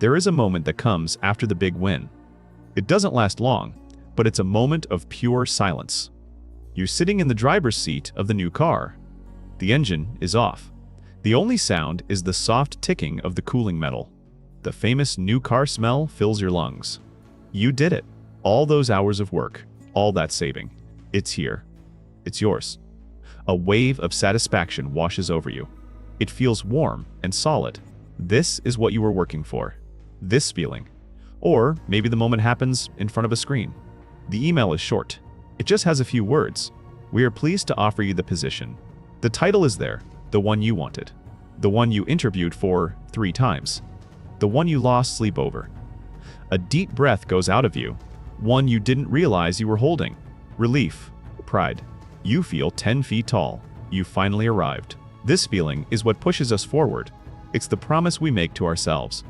There is a moment that comes after the big win. It doesn't last long, but it's a moment of pure silence. You're sitting in the driver's seat of the new car. The engine is off. The only sound is the soft ticking of the cooling metal. The famous new car smell fills your lungs. You did it. All those hours of work, all that saving. It's here. It's yours. A wave of satisfaction washes over you. It feels warm and solid. This is what you were working for. This feeling. Or maybe the moment happens in front of a screen. The email is short. It just has a few words. We are pleased to offer you the position. The title is there, the one you wanted. The one you interviewed for 3 times. The one you lost sleep over. A deep breath goes out of you. One you didn't realize you were holding. Relief. Pride. You feel 10 feet tall. You finally arrived. This feeling is what pushes us forward. It's the promise we make to ourselves.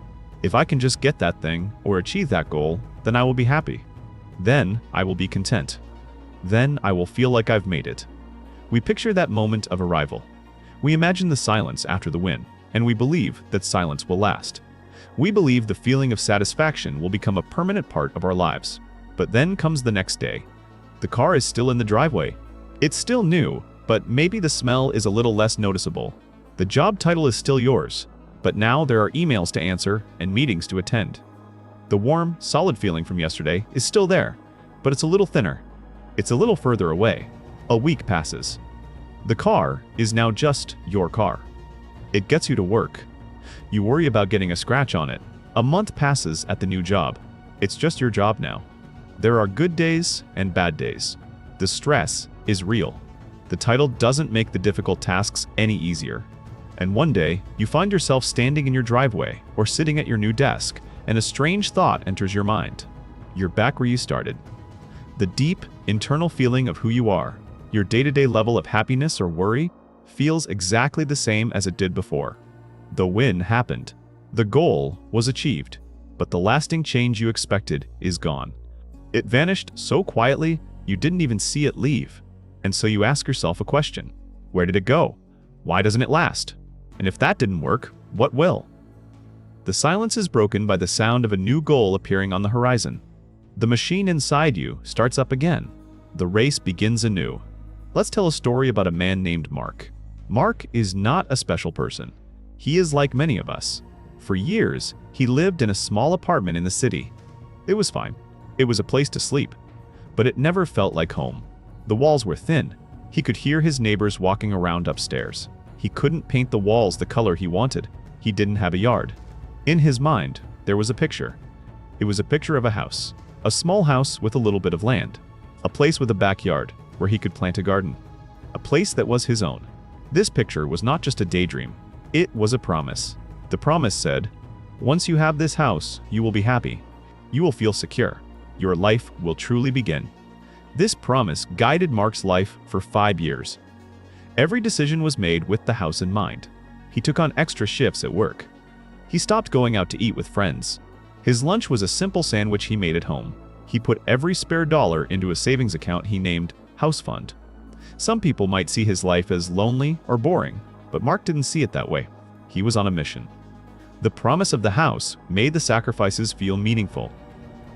If I can just get that thing or achieve that goal, then I will be happy. Then I will be content. Then I will feel like I've made it. We picture that moment of arrival. We imagine the silence after the win, and we believe that silence will last. We believe the feeling of satisfaction will become a permanent part of our lives. But then comes the next day. The car is still in the driveway. It's still new, but maybe the smell is a little less noticeable. The job title is still yours, but now there are emails to answer and meetings to attend. The warm, solid feeling from yesterday is still there, but it's a little thinner. It's a little further away. A week passes. The car is now just your car. It gets you to work. You worry about getting a scratch on it. A month passes at the new job. It's just your job now. There are good days and bad days. The stress is real. The title doesn't make the difficult tasks any easier. And one day, you find yourself standing in your driveway or sitting at your new desk, and a strange thought enters your mind. You're back where you started. The deep, internal feeling of who you are, your day-to-day level of happiness or worry, feels exactly the same as it did before. The win happened. The goal was achieved, but the lasting change you expected is gone. It vanished so quietly, you didn't even see it leave. And so you ask yourself a question. Where did it go? Why doesn't it last? And if that didn't work, what will? The silence is broken by the sound of a new goal appearing on the horizon. The machine inside you starts up again. The race begins anew. Let's tell a story about a man named Mark. Mark is not a special person. He is like many of us. For years, he lived in a small apartment in the city. It was fine. It was a place to sleep. But it never felt like home. The walls were thin. He could hear his neighbors walking around upstairs. He couldn't paint the walls the color he wanted. He didn't have a yard. In his mind, there was a picture. It was a picture of a house. A small house with a little bit of land. A place with a backyard where he could plant a garden. A place that was his own. This picture was not just a daydream. It was a promise. The promise said, once you have this house, you will be happy. You will feel secure. Your life will truly begin. This promise guided Mark's life for 5 years. Every decision was made with the house in mind. He took on extra shifts at work. He stopped going out to eat with friends. His lunch was a simple sandwich he made at home. He put every spare dollar into a savings account he named House Fund. Some people might see his life as lonely or boring, but Mark didn't see it that way. He was on a mission. The promise of the house made the sacrifices feel meaningful.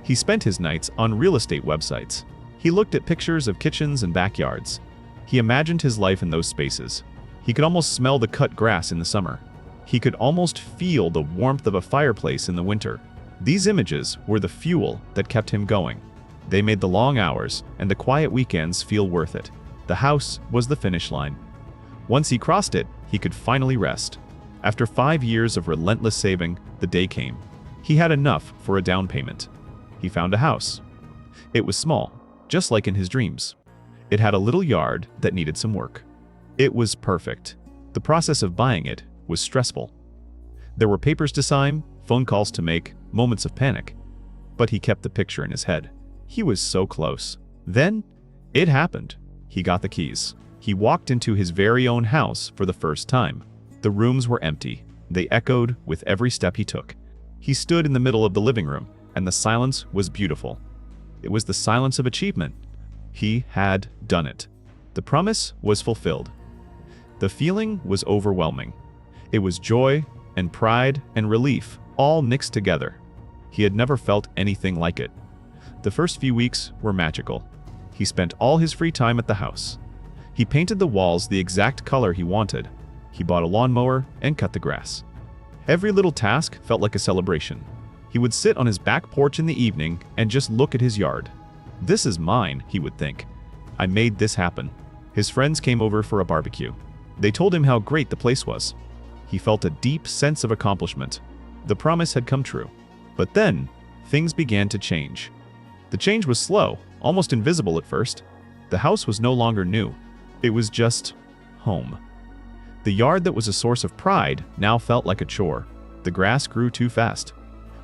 He spent his nights on real estate websites. He looked at pictures of kitchens and backyards. He imagined his life in those spaces. He could almost smell the cut grass in the summer. He could almost feel the warmth of a fireplace in the winter. These images were the fuel that kept him going. They made the long hours and the quiet weekends feel worth it. The house was the finish line. Once he crossed it, he could finally rest. After 5 years of relentless saving, the day came. He had enough for a down payment. He found a house. It was small, just like in his dreams. It had a little yard that needed some work. It was perfect. The process of buying it was stressful. There were papers to sign, phone calls to make, moments of panic. But he kept the picture in his head. He was so close. Then, it happened. He got the keys. He walked into his very own house for the first time. The rooms were empty. They echoed with every step he took. He stood in the middle of the living room, and the silence was beautiful. It was the silence of achievement. He had done it. The promise was fulfilled. The feeling was overwhelming. It was joy and pride and relief all mixed together. He had never felt anything like it. The first few weeks were magical. He spent all his free time at the house. He painted the walls the exact color he wanted. He bought a lawnmower and cut the grass. Every little task felt like a celebration. He would sit on his back porch in the evening and just look at his yard. "This is mine," he would think. "I made this happen." His friends came over for a barbecue. They told him how great the place was. He felt a deep sense of accomplishment. The promise had come true. But then, things began to change. The change was slow, almost invisible at first. The house was no longer new. It was just home. The yard that was a source of pride now felt like a chore. The grass grew too fast.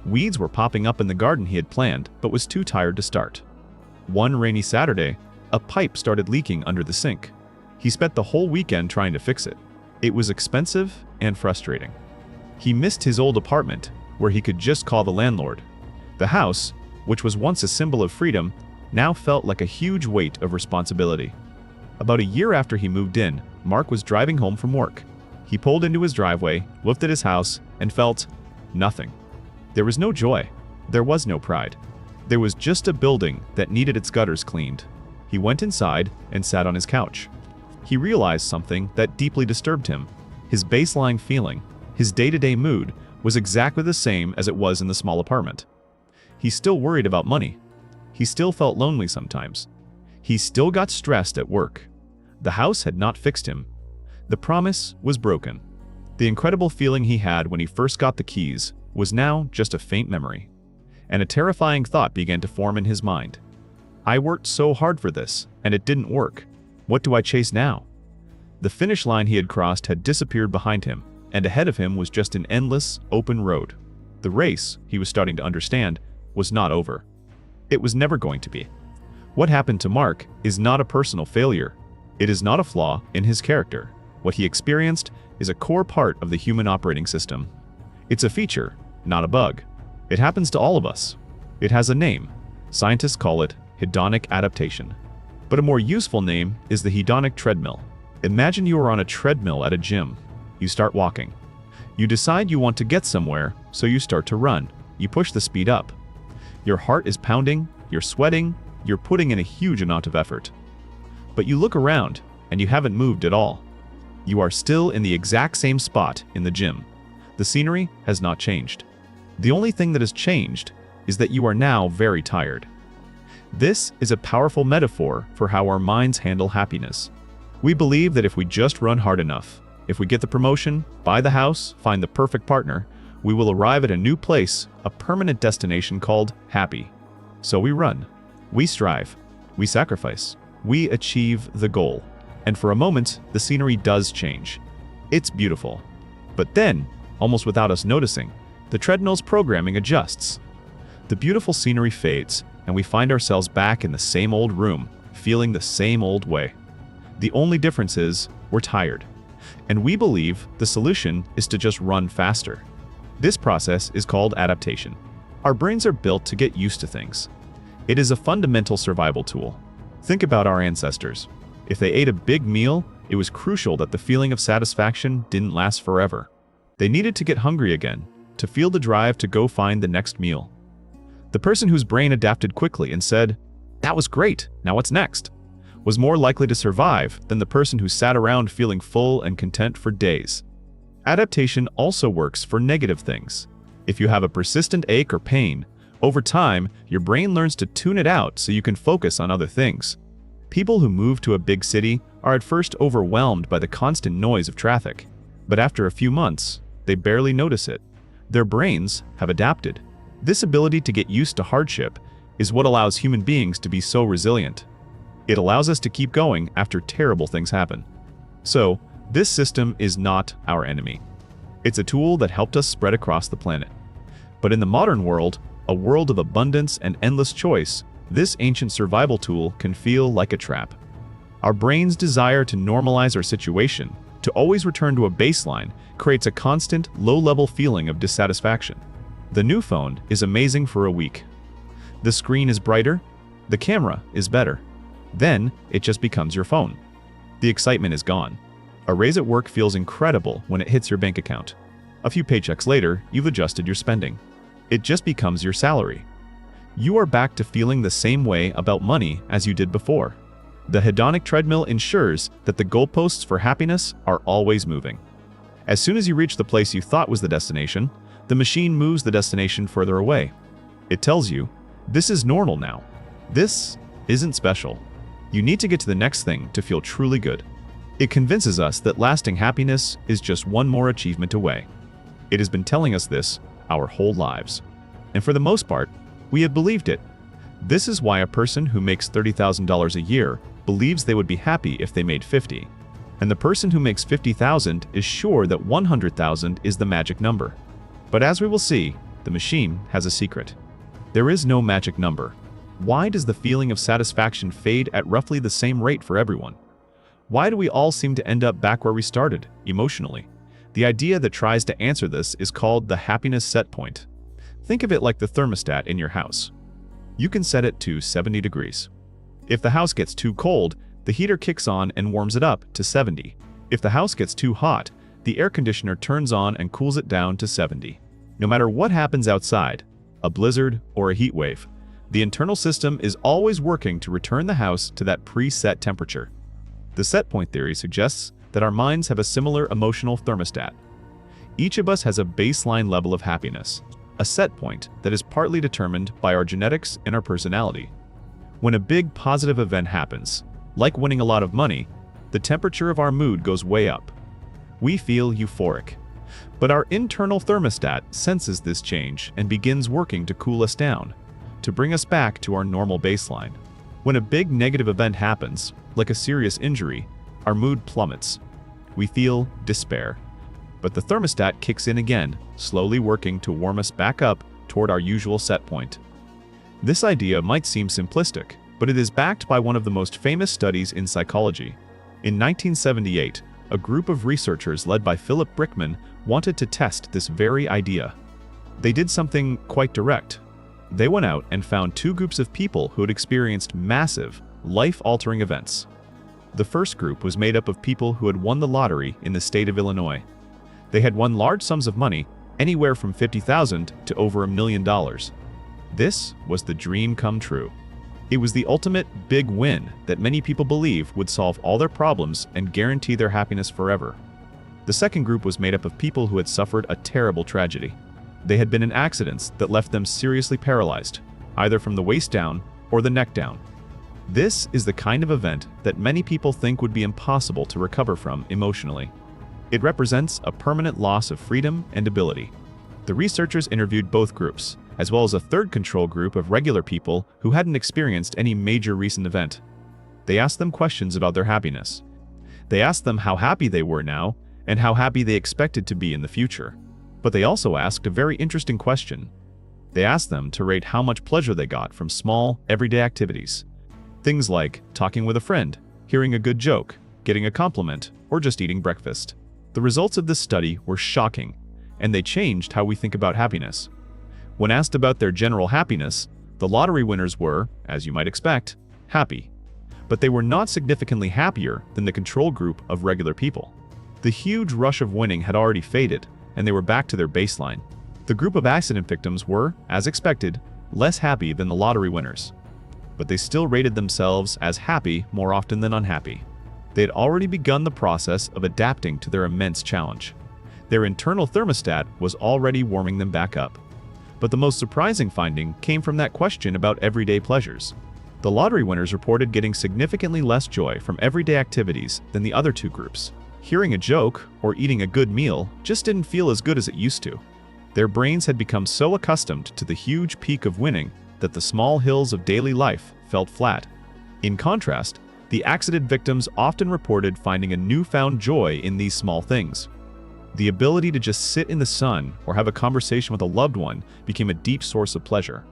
Weeds were popping up in the garden he had planned, but was too tired to start. One rainy Saturday, a pipe started leaking under the sink. He spent the whole weekend trying to fix it. It was expensive and frustrating. He missed his old apartment, where he could just call the landlord. The house, which was once a symbol of freedom, now felt like a huge weight of responsibility. About a year after he moved in, Mark was driving home from work. He pulled into his driveway, looked at his house, and felt nothing. There was no joy. There was no pride. There was just a building that needed its gutters cleaned. He went inside and sat on his couch. He realized something that deeply disturbed him. His baseline feeling, his day-to-day mood, was exactly the same as it was in the small apartment. He still worried about money. He still felt lonely sometimes. He still got stressed at work. The house had not fixed him. The promise was broken. The incredible feeling he had when he first got the keys was now just a faint memory. And a terrifying thought began to form in his mind. "I worked so hard for this, and it didn't work. What do I chase now?" The finish line he had crossed had disappeared behind him, and ahead of him was just an endless, open road. The race, he was starting to understand, was not over. It was never going to be. What happened to Mark is not a personal failure. It is not a flaw in his character. What he experienced is a core part of the human operating system. It's a feature, not a bug. It happens to all of us. It has a name. Scientists call it hedonic adaptation. But a more useful name is the hedonic treadmill. Imagine you are on a treadmill at a gym. You start walking. You decide you want to get somewhere, so you start to run. You push the speed up. Your heart is pounding, you're sweating, you're putting in a huge amount of effort. But you look around, and you haven't moved at all. You are still in the exact same spot in the gym. The scenery has not changed. The only thing that has changed is that you are now very tired. This is a powerful metaphor for how our minds handle happiness. We believe that if we just run hard enough, if we get the promotion, buy the house, find the perfect partner, we will arrive at a new place, a permanent destination called happy. So we run. We strive. We sacrifice. We achieve the goal. And for a moment, the scenery does change. It's beautiful. But then, almost without us noticing, the treadmill's programming adjusts. The beautiful scenery fades, and we find ourselves back in the same old room, feeling the same old way. The only difference is, we're tired. And we believe the solution is to just run faster. This process is called adaptation. Our brains are built to get used to things. It is a fundamental survival tool. Think about our ancestors. If they ate a big meal, it was crucial that the feeling of satisfaction didn't last forever. They needed to get hungry again, to feel the drive to go find the next meal. The person whose brain adapted quickly and said, "That was great, now what's next?" was more likely to survive than the person who sat around feeling full and content for days. Adaptation also works for negative things. If you have a persistent ache or pain, over time, your brain learns to tune it out so you can focus on other things. People who move to a big city are at first overwhelmed by the constant noise of traffic, but after a few months, they barely notice it. Their brains have adapted. This ability to get used to hardship is what allows human beings to be so resilient. It allows us to keep going after terrible things happen. So, this system is not our enemy. It's a tool that helped us spread across the planet. But in the modern world, a world of abundance and endless choice, this ancient survival tool can feel like a trap. Our brain's desire to normalize our situation, to always return to a baseline, creates a constant, low-level feeling of dissatisfaction. The new phone is amazing for a week. The screen is brighter, the camera is better. Then, it just becomes your phone. The excitement is gone. A raise at work feels incredible when it hits your bank account. A few paychecks later, you've adjusted your spending. It just becomes your salary. You are back to feeling the same way about money as you did before. The hedonic treadmill ensures that the goalposts for happiness are always moving. As soon as you reach the place you thought was the destination, the machine moves the destination further away. It tells you, this is normal now. This isn't special. You need to get to the next thing to feel truly good. It convinces us that lasting happiness is just one more achievement away. It has been telling us this our whole lives. And for the most part, we have believed it. This is why a person who makes $30,000 a year believes they would be happy if they made 50. And the person who makes 50,000 is sure that 100,000 is the magic number. But as we will see, the machine has a secret. There is no magic number. Why does the feeling of satisfaction fade at roughly the same rate for everyone? Why do we all seem to end up back where we started, emotionally? The idea that tries to answer this is called the happiness set point. Think of it like the thermostat in your house. You can set it to 70 degrees. If the house gets too cold, the heater kicks on and warms it up to 70. If the house gets too hot, the air conditioner turns on and cools it down to 70. No matter what happens outside, a blizzard or a heat wave, the internal system is always working to return the house to that preset temperature. The set point theory suggests that our minds have a similar emotional thermostat. Each of us has a baseline level of happiness, a set point that is partly determined by our genetics and our personality. When a big positive event happens, like winning a lot of money, the temperature of our mood goes way up. We feel euphoric. But our internal thermostat senses this change and begins working to cool us down, to bring us back to our normal baseline. When a big negative event happens, like a serious injury, our mood plummets. We feel despair. But the thermostat kicks in again, slowly working to warm us back up toward our usual set point. This idea might seem simplistic, but it is backed by one of the most famous studies in psychology. In 1978, a group of researchers led by Philip Brickman wanted to test this very idea. They did something quite direct. They went out and found two groups of people who had experienced massive, life-altering events. The first group was made up of people who had won the lottery in the state of Illinois. They had won large sums of money, anywhere from $50,000 to over $1 million. This was the dream come true. It was the ultimate big win that many people believe would solve all their problems and guarantee their happiness forever. The second group was made up of people who had suffered a terrible tragedy. They had been in accidents that left them seriously paralyzed, either from the waist down or the neck down. This is the kind of event that many people think would be impossible to recover from emotionally. It represents a permanent loss of freedom and ability. The researchers interviewed both groups, as well as a third control group of regular people who hadn't experienced any major recent event. They asked them questions about their happiness. They asked them how happy they were now and how happy they expected to be in the future. But they also asked a very interesting question. They asked them to rate how much pleasure they got from small, everyday activities. Things like talking with a friend, hearing a good joke, getting a compliment, or just eating breakfast. The results of this study were shocking, and they changed how we think about happiness. When asked about their general happiness, the lottery winners were, as you might expect, happy. But they were not significantly happier than the control group of regular people. The huge rush of winning had already faded, and they were back to their baseline. The group of accident victims were, as expected, less happy than the lottery winners. But they still rated themselves as happy more often than unhappy. They had already begun the process of adapting to their immense challenge. Their internal thermostat was already warming them back up. But the most surprising finding came from that question about everyday pleasures. The lottery winners reported getting significantly less joy from everyday activities than the other two groups. Hearing a joke or eating a good meal just didn't feel as good as it used to. Their brains had become so accustomed to the huge peak of winning that the small hills of daily life felt flat. In contrast, the accident victims often reported finding a newfound joy in these small things. The ability to just sit in the sun or have a conversation with a loved one became a deep source of pleasure.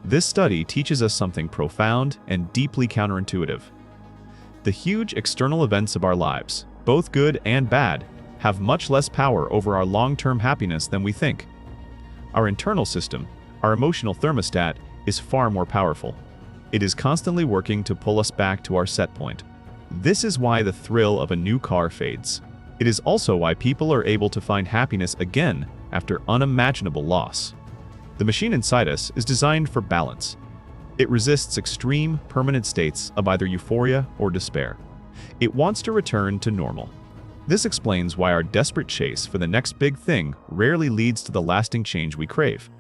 This study teaches us something profound and deeply counterintuitive. The huge external events of our lives, both good and bad, have much less power over our long-term happiness than we think. Our internal system, our emotional thermostat, is far more powerful. It is constantly working to pull us back to our set point. This is why the thrill of a new car fades. It is also why people are able to find happiness again after unimaginable loss. The machine inside us is designed for balance. It resists extreme, permanent states of either euphoria or despair. It wants to return to normal. This explains why our desperate chase for the next big thing rarely leads to the lasting change we crave.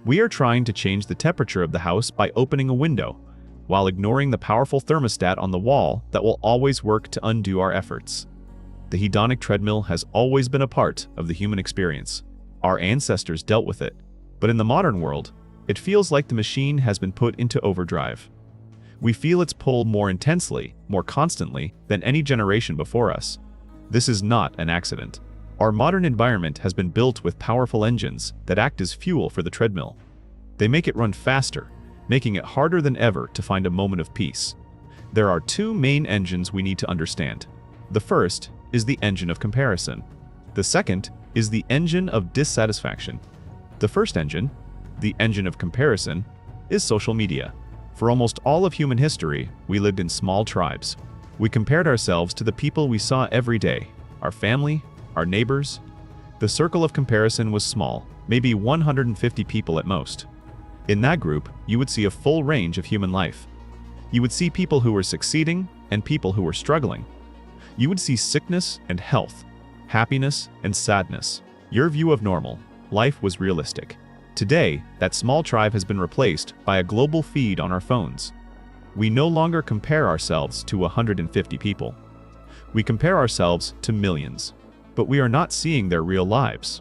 We are trying to change the temperature of the house by opening a window, while ignoring the powerful thermostat on the wall that will always work to undo our efforts. The hedonic treadmill has always been a part of the human experience. Our ancestors dealt with it, but in the modern world, it feels like the machine has been put into overdrive. We feel its pull more intensely, more constantly than any generation before us. This is not an accident. Our modern environment has been built with powerful engines that act as fuel for the treadmill. They make it run faster, making it harder than ever to find a moment of peace. There are two main engines we need to understand. The first is the engine of comparison. The second is the engine of dissatisfaction. The first engine, the engine of comparison, is social media. For almost all of human history, we lived in small tribes. We compared ourselves to the people we saw every day, our family, our neighbors. The circle of comparison was small, maybe 150 people at most. In that group, you would see a full range of human life. You would see people who were succeeding and people who were struggling. You would see sickness and health, happiness and sadness. Your view of normal life was realistic. Today, that small tribe has been replaced by a global feed on our phones. We no longer compare ourselves to 150 people. We compare ourselves to millions, but we are not seeing their real lives.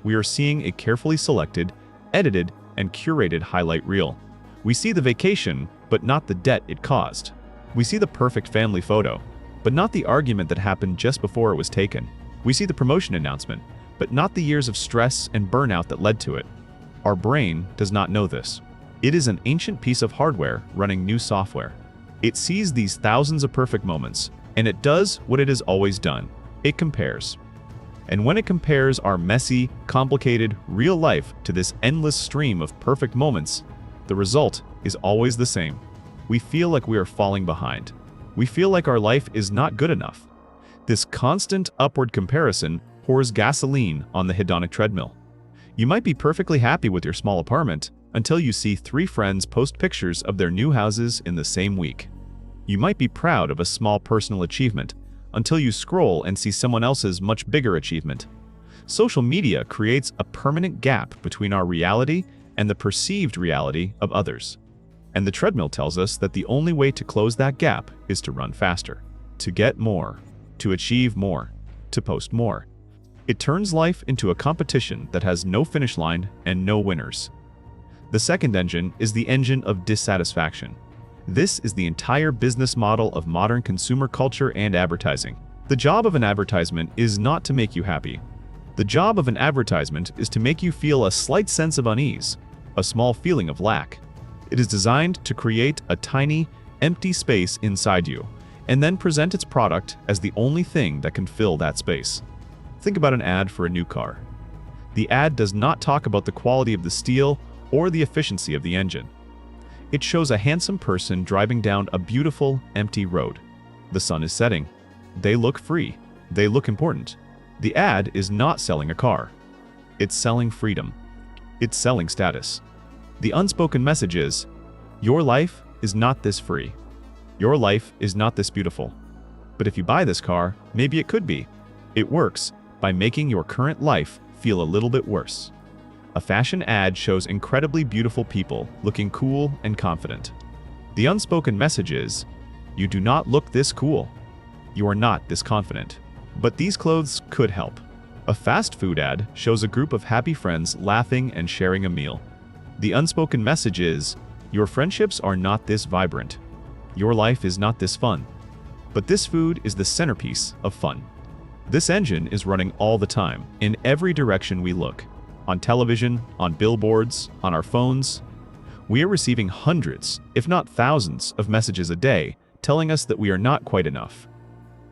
We are seeing a carefully selected, edited, and curated highlight reel. We see the vacation, but not the debt it caused. We see the perfect family photo, but not the argument that happened just before it was taken. We see the promotion announcement, but not the years of stress and burnout that led to it. Our brain does not know this. It is an ancient piece of hardware running new software. It sees these thousands of perfect moments, and it does what it has always done. It compares. And when it compares our messy, complicated, real life to this endless stream of perfect moments, the result is always the same. We feel like we are falling behind. We feel like our life is not good enough. This constant upward comparison pours gasoline on the hedonic treadmill. You might be perfectly happy with your small apartment until you see 3 friends post pictures of their new houses in the same week. You might be proud of a small personal achievement until you scroll and see someone else's much bigger achievement. Social media creates a permanent gap between our reality and the perceived reality of others. And the treadmill tells us that the only way to close that gap is to run faster, to get more, to achieve more, to post more. It turns life into a competition that has no finish line and no winners. The second engine is the engine of dissatisfaction. This is the entire business model of modern consumer culture and advertising. The job of an advertisement is not to make you happy. The job of an advertisement is to make you feel a slight sense of unease, a small feeling of lack. It is designed to create a tiny, empty space inside you, and then present its product as the only thing that can fill that space. Think about an ad for a new car. The ad does not talk about the quality of the steel or the efficiency of the engine. It shows a handsome person driving down a beautiful, empty road. The sun is setting. They look free. They look important. The ad is not selling a car. It's selling freedom. It's selling status. The unspoken message is, your life is not this free. Your life is not this beautiful. But if you buy this car, maybe it could be. It works by making your current life feel a little bit worse. A fashion ad shows incredibly beautiful people looking cool and confident. The unspoken message is, you do not look this cool. You are not this confident. But these clothes could help. A fast food ad shows a group of happy friends laughing and sharing a meal. The unspoken message is, your friendships are not this vibrant. Your life is not this fun. But this food is the centerpiece of fun. This engine is running all the time, in every direction we look. On television, on billboards, on our phones. We are receiving hundreds, if not thousands, of messages a day telling us that we are not quite enough.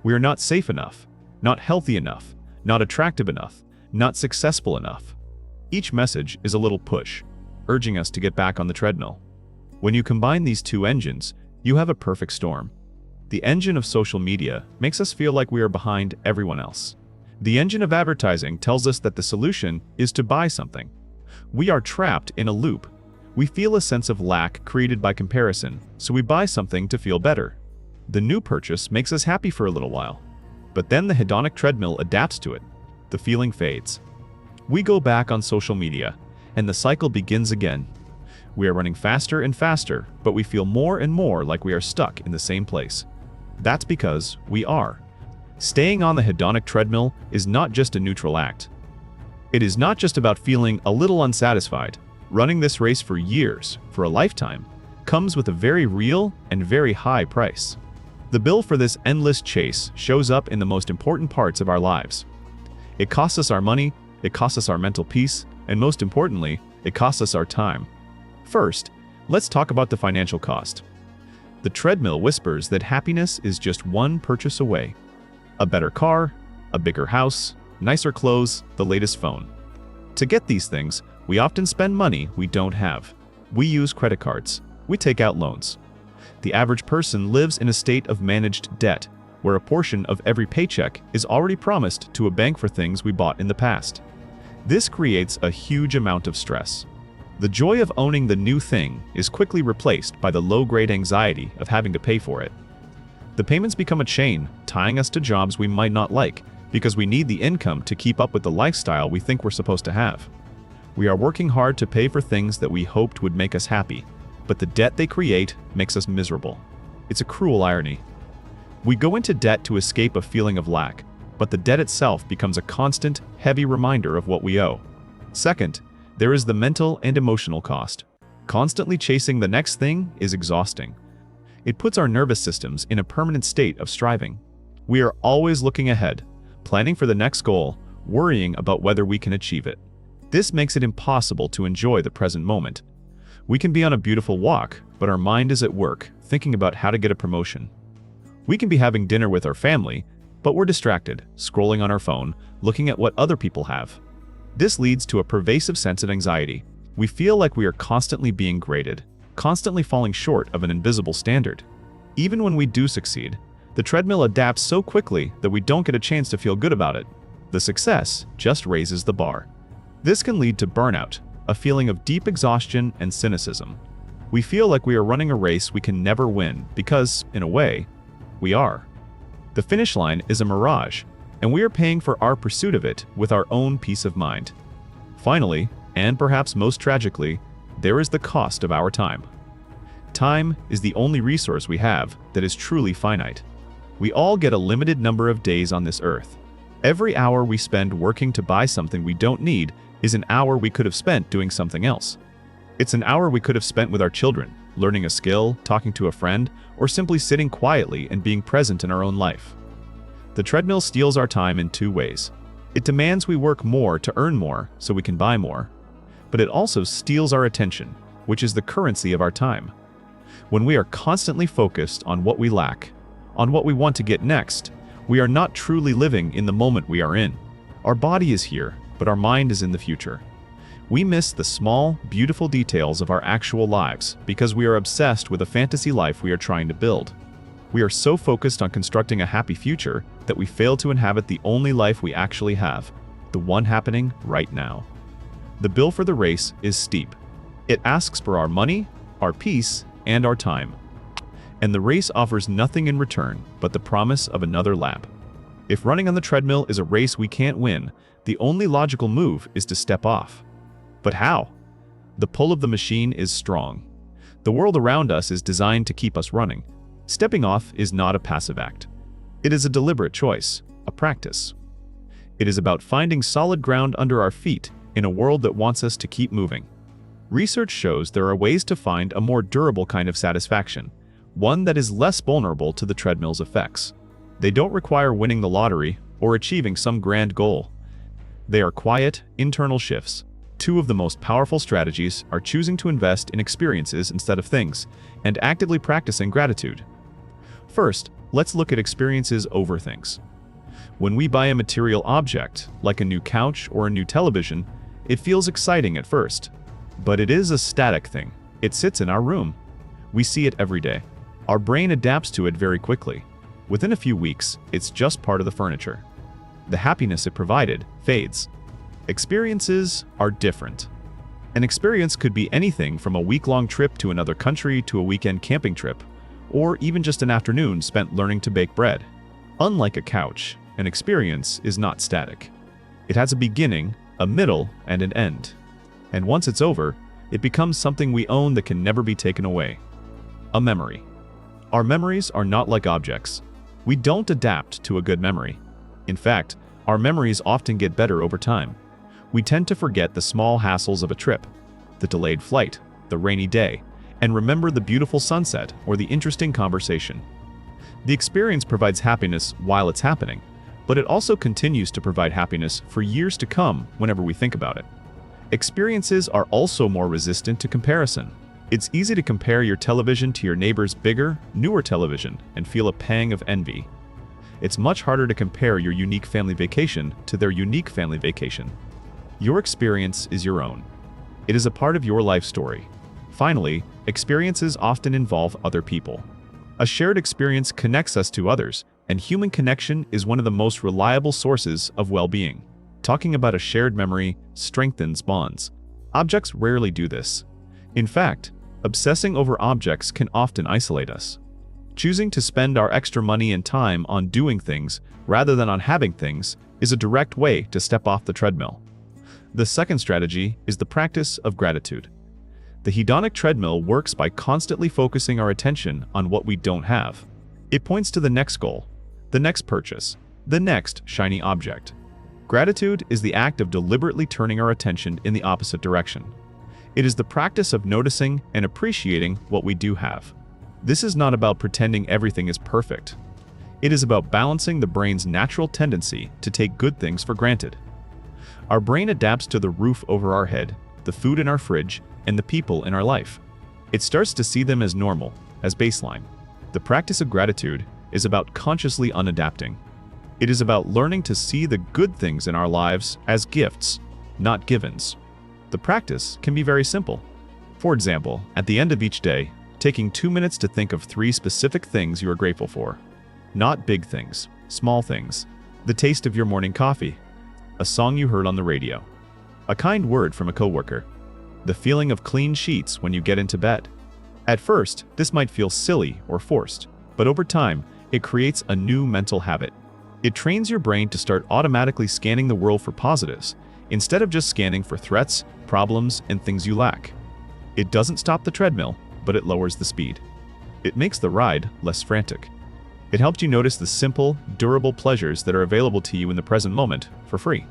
We are not safe enough, not healthy enough, not attractive enough, not successful enough. Each message is a little push, urging us to get back on the treadmill. When you combine these two engines, you have a perfect storm. The engine of social media makes us feel like we are behind everyone else. The engine of advertising tells us that the solution is to buy something. We are trapped in a loop. We feel a sense of lack created by comparison, so we buy something to feel better. The new purchase makes us happy for a little while. But then the hedonic treadmill adapts to it. The feeling fades. We go back on social media, and the cycle begins again. We are running faster and faster, but we feel more and more like we are stuck in the same place. That's because we are. Staying on the hedonic treadmill is not just a neutral act. It is not just about feeling a little unsatisfied. Running this race for years, for a lifetime, comes with a very real and very high price. The bill for this endless chase shows up in the most important parts of our lives. It costs us our money, it costs us our mental peace, and most importantly, it costs us our time. First, let's talk about the financial cost. The treadmill whispers that happiness is just one purchase away. A better car, a bigger house, nicer clothes, the latest phone. To get these things, we often spend money we don't have. We use credit cards. We take out loans. The average person lives in a state of managed debt, where a portion of every paycheck is already promised to a bank for things we bought in the past. This creates a huge amount of stress. The joy of owning the new thing is quickly replaced by the low-grade anxiety of having to pay for it. The payments become a chain, tying us to jobs we might not like, because we need the income to keep up with the lifestyle we think we're supposed to have. We are working hard to pay for things that we hoped would make us happy, but the debt they create makes us miserable. It's a cruel irony. We go into debt to escape a feeling of lack, but the debt itself becomes a constant, heavy reminder of what we owe. Second, there is the mental and emotional cost. Constantly chasing the next thing is exhausting. It puts our nervous systems in a permanent state of striving. We are always looking ahead, planning for the next goal, worrying about whether we can achieve it. This makes it impossible to enjoy the present moment. We can be on a beautiful walk, but our mind is at work, thinking about how to get a promotion. We can be having dinner with our family, but we're distracted, scrolling on our phone, looking at what other people have. This leads to a pervasive sense of anxiety. We feel like we are constantly being graded, constantly falling short of an invisible standard. Even when we do succeed, the treadmill adapts so quickly that we don't get a chance to feel good about it. The success just raises the bar. This can lead to burnout, a feeling of deep exhaustion and cynicism. We feel like we are running a race we can never win because, in a way, we are. The finish line is a mirage, and we are paying for our pursuit of it with our own peace of mind. Finally, and perhaps most tragically, there is the cost of our time. Time is the only resource we have that is truly finite. We all get a limited number of days on this earth. Every hour we spend working to buy something we don't need is an hour we could have spent doing something else. It's an hour we could have spent with our children, learning a skill, talking to a friend, or simply sitting quietly and being present in our own life. The treadmill steals our time in two ways. It demands we work more to earn more so we can buy more, but it also steals our attention, which is the currency of our time. When we are constantly focused on what we lack, on what we want to get next, we are not truly living in the moment we are in. Our body is here, but our mind is in the future. We miss the small, beautiful details of our actual lives because we are obsessed with a fantasy life we are trying to build. We are so focused on constructing a happy future that we fail to inhabit the only life we actually have, the one happening right now. The bill for the race is steep. It asks for our money, our peace, and our time. And the race offers nothing in return but the promise of another lap. If running on the treadmill is a race we can't win, the only logical move is to step off. But how? The pull of the machine is strong. The world around us is designed to keep us running. Stepping off is not a passive act. It is a deliberate choice, a practice. It is about finding solid ground under our feet in a world that wants us to keep moving. Research shows there are ways to find a more durable kind of satisfaction, one that is less vulnerable to the treadmill's effects. They don't require winning the lottery or achieving some grand goal. They are quiet, internal shifts. Two of the most powerful strategies are choosing to invest in experiences instead of things, and actively practicing gratitude. First, let's look at experiences over things. When we buy a material object, like a new couch or a new television, it feels exciting at first. But it is a static thing. It sits in our room. We see it every day. Our brain adapts to it very quickly. Within a few weeks, it's just part of the furniture. the happiness it provided fades. Experiences are different. An experience could be anything from a week-long trip to another country to a weekend camping trip, or even just an afternoon spent learning to bake bread. Unlike a couch, an experience is not static. It has a beginning, a middle, and an end. And once it's over, it becomes something we own that can never be taken away. A memory. Our memories are not like objects. We don't adapt to a good memory. In fact, our memories often get better over time. We tend to forget the small hassles of a trip, the delayed flight, the rainy day, and remember the beautiful sunset or the interesting conversation. The experience provides happiness while it's happening, but it also continues to provide happiness for years to come whenever we think about it. Experiences are also more resistant to comparison. It's easy to compare your television to your neighbor's bigger, newer television and feel a pang of envy. It's much harder to compare your unique family vacation to their unique family vacation. Your experience is your own. It is a part of your life story. Finally, experiences often involve other people. A shared experience connects us to others, and human connection is one of the most reliable sources of well-being. Talking about a shared memory strengthens bonds. Objects rarely do this. In fact, obsessing over objects can often isolate us. Choosing to spend our extra money and time on doing things rather than on having things is a direct way to step off the treadmill. The second strategy is the practice of gratitude. The hedonic treadmill works by constantly focusing our attention on what we don't have. It points to the next goal, the next purchase, the next shiny object. Gratitude is the act of deliberately turning our attention in the opposite direction. It is the practice of noticing and appreciating what we do have. This is not about pretending everything is perfect. It is about balancing the brain's natural tendency to take good things for granted. Our brain adapts to the roof over our head, the food in our fridge, and the people in our life. It starts to see them as normal, as baseline. The practice of gratitude is about consciously unadapting. It is about learning to see the good things in our lives as gifts, not givens. The practice can be very simple. For example, at the end of each day, taking 2 minutes to think of 3 specific things you are grateful for. Not big things, small things. The taste of your morning coffee, a song you heard on the radio, a kind word from a coworker, the feeling of clean sheets when you get into bed. At first, this might feel silly or forced, but over time, it creates a new mental habit. It trains your brain to start automatically scanning the world for positives, instead of just scanning for threats, problems, and things you lack. It doesn't stop the treadmill, but it lowers the speed. It makes the ride less frantic. It helps you notice the simple, durable pleasures that are available to you in the present moment for free.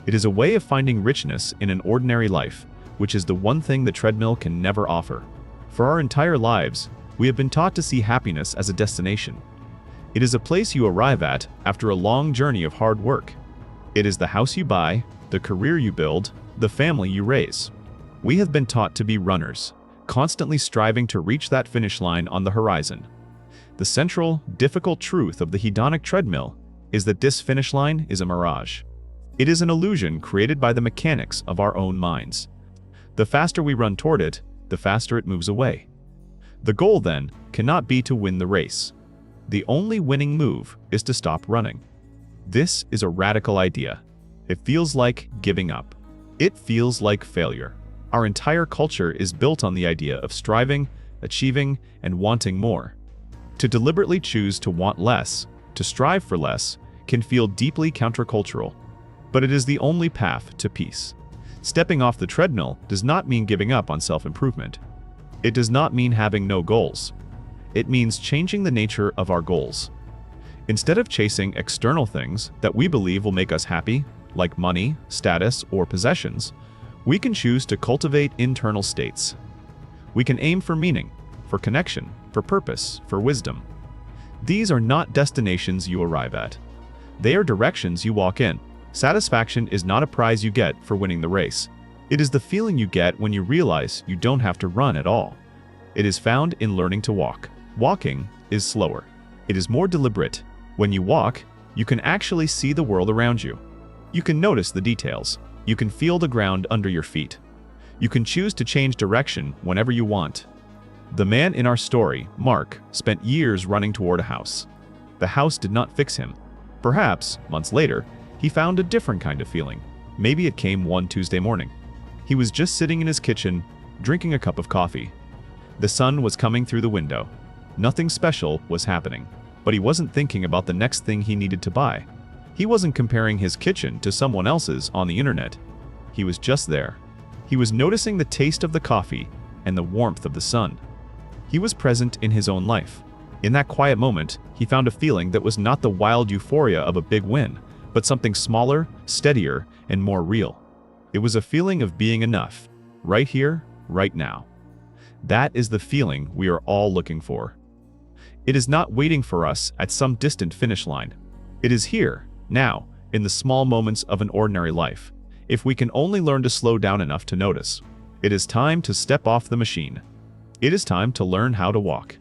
It is a way of finding richness in an ordinary life, which is the one thing the treadmill can never offer. For our entire lives, we have been taught to see happiness as a destination. It is a place you arrive at after a long journey of hard work. It is the house you buy, the career you build, the family you raise. We have been taught to be runners, constantly striving to reach that finish line on the horizon. The central, difficult truth of the hedonic treadmill is that this finish line is a mirage. It is an illusion created by the mechanics of our own minds. The faster we run toward it, the faster it moves away. The goal, then, cannot be to win the race. The only winning move is to stop running. This is a radical idea. It feels like giving up. It feels like failure. Our entire culture is built on the idea of striving, achieving, and wanting more. To deliberately choose to want less, to strive for less, can feel deeply countercultural. But it is the only path to peace. Stepping off the treadmill does not mean giving up on self-improvement. It does not mean having no goals. It means changing the nature of our goals. Instead of chasing external things that we believe will make us happy, like money, status, or possessions, we can choose to cultivate internal states. We can aim for meaning, for connection, for purpose, for wisdom. These are not destinations you arrive at. They are directions you walk in. Satisfaction is not a prize you get for winning the race. It is the feeling you get when you realize you don't have to run at all. It is found in learning to walk. Walking is slower. It is more deliberate. When you walk, you can actually see the world around you. You can notice the details. You can feel the ground under your feet. You can choose to change direction whenever you want. The man in our story, Mark, spent years running toward a house. The house did not fix him. Perhaps, months later, he found a different kind of feeling. Maybe it came one Tuesday morning. He was just sitting in his kitchen, drinking a cup of coffee. The sun was coming through the window. Nothing special was happening, but he wasn't thinking about the next thing he needed to buy. He wasn't comparing his kitchen to someone else's on the internet. He was just there. He was noticing the taste of the coffee and the warmth of the sun. He was present in his own life. In that quiet moment, he found a feeling that was not the wild euphoria of a big win, but something smaller, steadier, and more real. It was a feeling of being enough, right here, right now. That is the feeling we are all looking for. It is not waiting for us at some distant finish line. It is here, now, in the small moments of an ordinary life, if we can only learn to slow down enough to notice. It is time to step off the machine. It is time to learn how to walk.